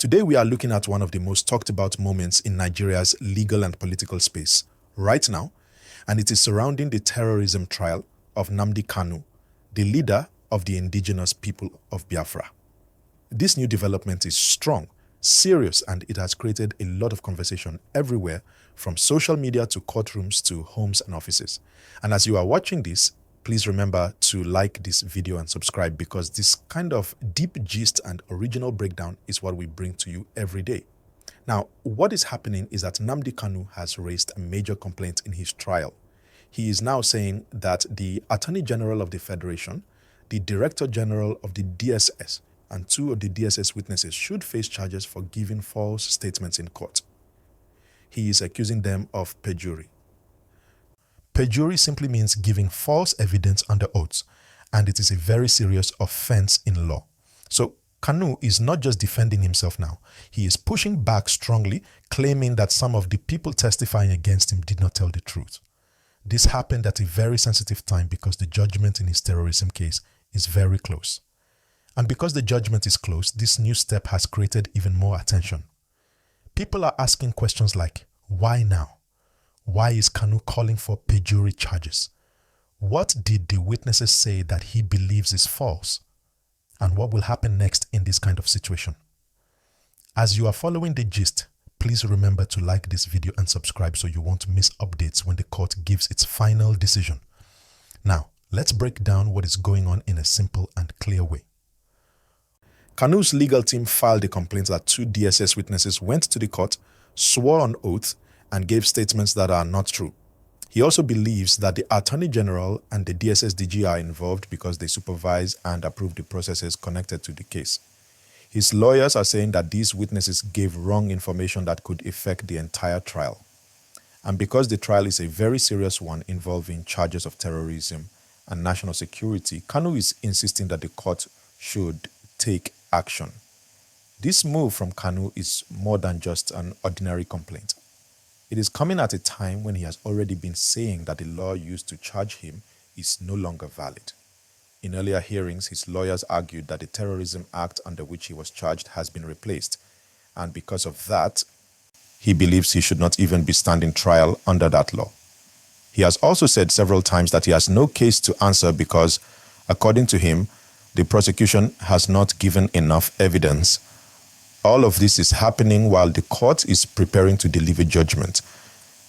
Today we are looking at one of the most talked about moments in Nigeria's legal and political space right now, and it is surrounding the terrorism trial of Nnamdi Kanu, the leader of the indigenous people of Biafra. This new development is strong, serious, and it has created a lot of conversation everywhere, from social media to courtrooms to homes and offices. And as you are watching this, please remember to like this video and subscribe, because this kind of deep gist and original breakdown is what we bring to you every day. Now, what is happening is that Nnamdi Kanu has raised a major complaint in his trial. He is now saying that the Attorney General of the Federation, the Director General of the DSS, and two of the DSS witnesses should face charges for giving false statements in court. He is accusing them of perjury. Perjury simply means giving false evidence under oath, and it is a very serious offense in law. So Kanu is not just defending himself now. He is pushing back strongly, claiming that some of the people testifying against him did not tell the truth. This happened at a very sensitive time because the judgment in his terrorism case is very close. And because the judgment is close, this new step has created even more attention. People are asking questions like, why now? Why is Kanu calling for perjury charges? What did the witnesses say that he believes is false? And what will happen next in this kind of situation? As you are following the gist, please remember to like this video and subscribe so you won't miss updates when the court gives its final decision. Now, let's break down what is going on in a simple and clear way. Kanu's legal team filed a complaint that two DSS witnesses went to the court, swore on oath, and gave statements that are not true. He also believes that the Attorney General and the DSS DG are involved because they supervise and approve the processes connected to the case. His lawyers are saying that these witnesses gave wrong information that could affect the entire trial. And because the trial is a very serious one involving charges of terrorism and national security, Kanu is insisting that the court should take action. This move from Kanu is more than just an ordinary complaint. It is coming at a time when he has already been saying that the law used to charge him is no longer valid. In earlier hearings, his lawyers argued that the Terrorism Act under which he was charged has been replaced, and because of that, he believes he should not even be standing trial under that law. He has also said several times that he has no case to answer because, according to him, the prosecution has not given enough evidence. All of this is happening while the court is preparing to deliver judgment.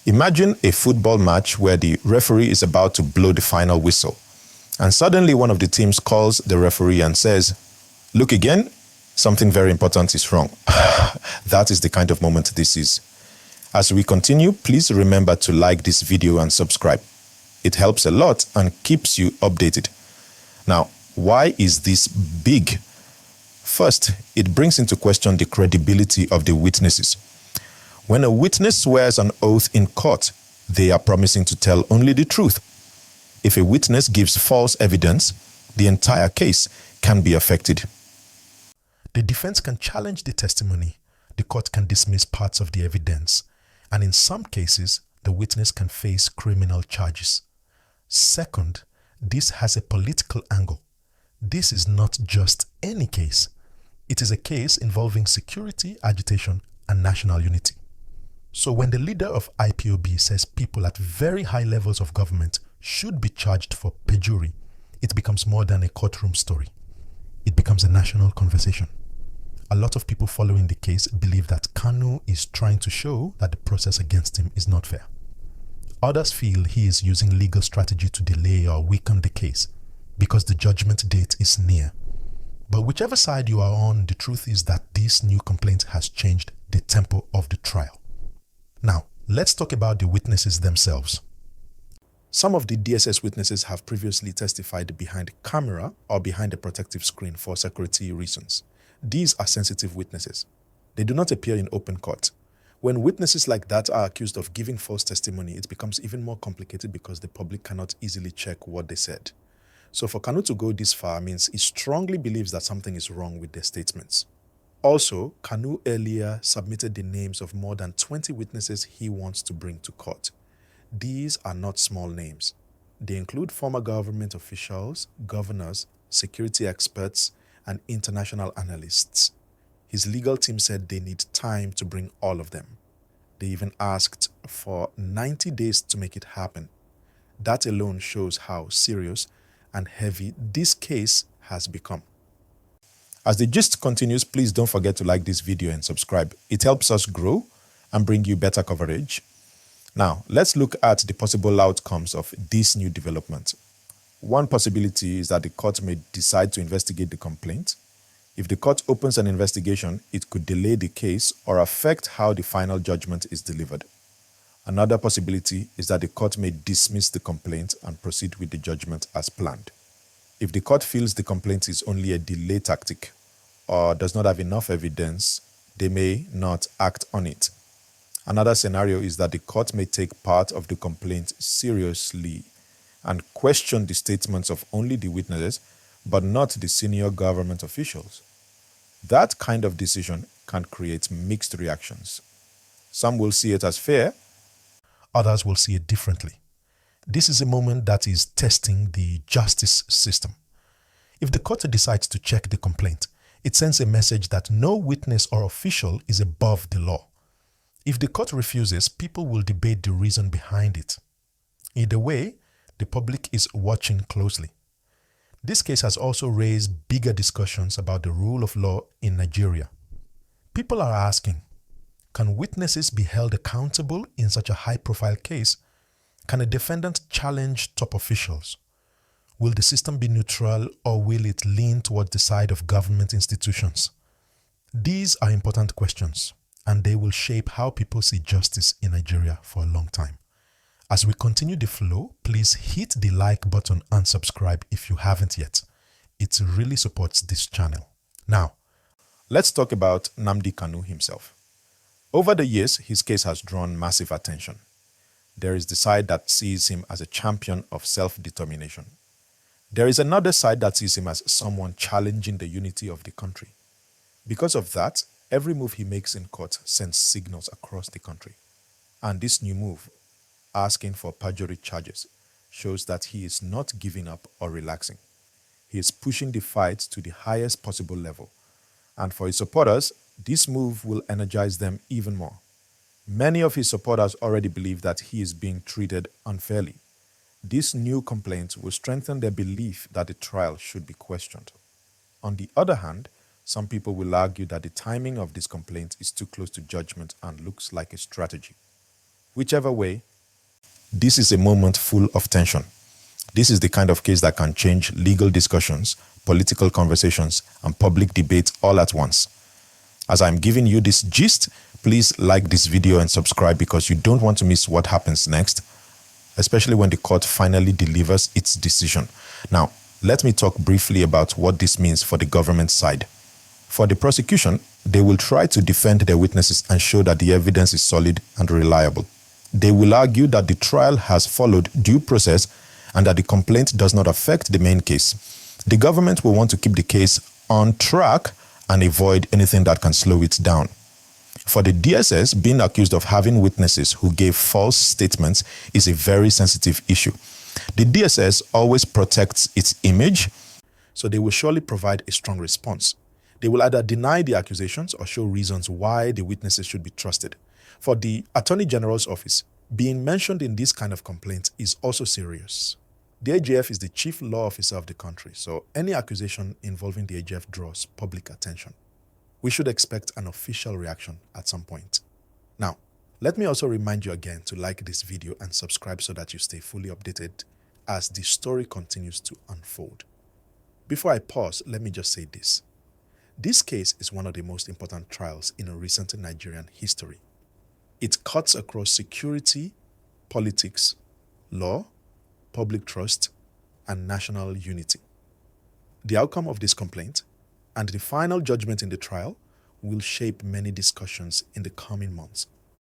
Imagine a football match where the referee is about to blow the final whistle, and suddenly one of the teams calls the referee and says, "Look again, something very important is wrong." That is the kind of moment this is. As we continue, please remember to like this video and subscribe. It helps a lot and keeps you updated. Now, why is this big? First, it brings into question the credibility of the witnesses. When a witness swears an oath in court, they are promising to tell only the truth. If a witness gives false evidence, the entire case can be affected. The defense can challenge the testimony. The court can dismiss parts of the evidence. And in some cases, the witness can face criminal charges. Second, this has a political angle. This is not just any case. It is a case involving security, agitation, and national unity. So when the leader of IPOB says people at very high levels of government should be charged for perjury, it becomes more than a courtroom story. It becomes a national conversation. A lot of people following the case believe that Kanu is trying to show that the process against him is not fair. Others feel he is using legal strategy to delay or weaken the case because the judgment date is near. But whichever side you are on, the truth is that this new complaint has changed the tempo of the trial. Now, let's talk about the witnesses themselves. Some of the DSS witnesses have previously testified behind camera or behind a protective screen for security reasons. These are sensitive witnesses. They do not appear in open court. When witnesses like that are accused of giving false testimony, it becomes even more complicated because the public cannot easily check what they said. So for Kanu to go this far means he strongly believes that something is wrong with their statements. Also, Kanu earlier submitted the names of more than 20 witnesses he wants to bring to court. These are not small names. They include former government officials, governors, security experts, and international analysts. His legal team said they need time to bring all of them. They even asked for 90 days to make it happen. That alone shows how serious and heavy this case has become. As the gist continues, please don't forget to like this video and subscribe. It helps us grow and bring you better coverage. Now, let's look at the possible outcomes of this new development. One possibility is that the court may decide to investigate the complaint. If the court opens an investigation, it could delay the case or affect how the final judgment is delivered. Another possibility is that the court may dismiss the complaint and proceed with the judgment as planned. If the court feels the complaint is only a delay tactic or does not have enough evidence, they may not act on it. Another scenario is that the court may take part of the complaint seriously and question the statements of only the witnesses, but not the senior government officials. That kind of decision can create mixed reactions. Some will see it as fair, others will see it differently. This is a moment that is testing the justice system. If the court decides to check the complaint, it sends a message that no witness or official is above the law. If the court refuses, people will debate the reason behind it. Either way, the public is watching closely. This case has also raised bigger discussions about the rule of law in Nigeria. People are asking, can witnesses be held accountable in such a high-profile case? Can a defendant challenge top officials? Will the system be neutral or will it lean towards the side of government institutions? These are important questions, and they will shape how people see justice in Nigeria for a long time. As we continue the flow, please hit the like button and subscribe if you haven't yet. It really supports this channel. Now, let's talk about Nnamdi Kanu himself. Over the years, his case has drawn massive attention. There is the side that sees him as a champion of self-determination. There is another side that sees him as someone challenging the unity of the country. Because of that, every move he makes in court sends signals across the country. And this new move, asking for perjury charges, shows that he is not giving up or relaxing. He is pushing the fight to the highest possible level. And for his supporters, this move will energize them even more. Many of his supporters already believe that he is being treated unfairly. This new complaint will strengthen their belief that the trial should be questioned. On the other hand, some people will argue that the timing of this complaint is too close to judgment and looks like a strategy. Whichever way, this is a moment full of tension. This is the kind of case that can change legal discussions, political conversations, and public debate all at once. As I'm giving you this gist, please like this video and subscribe because you don't want to miss what happens next, especially when the court finally delivers its decision. Now, let me talk briefly about what this means for the government side. For the prosecution, they will try to defend their witnesses and show that the evidence is solid and reliable. They will argue that the trial has followed due process and that the complaint does not affect the main case. The government will want to keep the case on track and avoid anything that can slow it down. For the DSS, being accused of having witnesses who gave false statements is a very sensitive issue. The DSS always protects its image, so they will surely provide a strong response. They will either deny the accusations or show reasons why the witnesses should be trusted. For the Attorney General's office, being mentioned in this kind of complaint is also serious. The AGF is the chief law officer of the country, so any accusation involving the AGF draws public attention. We should expect an official reaction at some point. Now, let me also remind you again to like this video and subscribe so that you stay fully updated as the story continues to unfold. Before I pause, let me just say this. This case is one of the most important trials in recent Nigerian history. It cuts across security, politics, law, public trust, and national unity. The outcome of this complaint and the final judgment in the trial will shape many discussions in the coming months.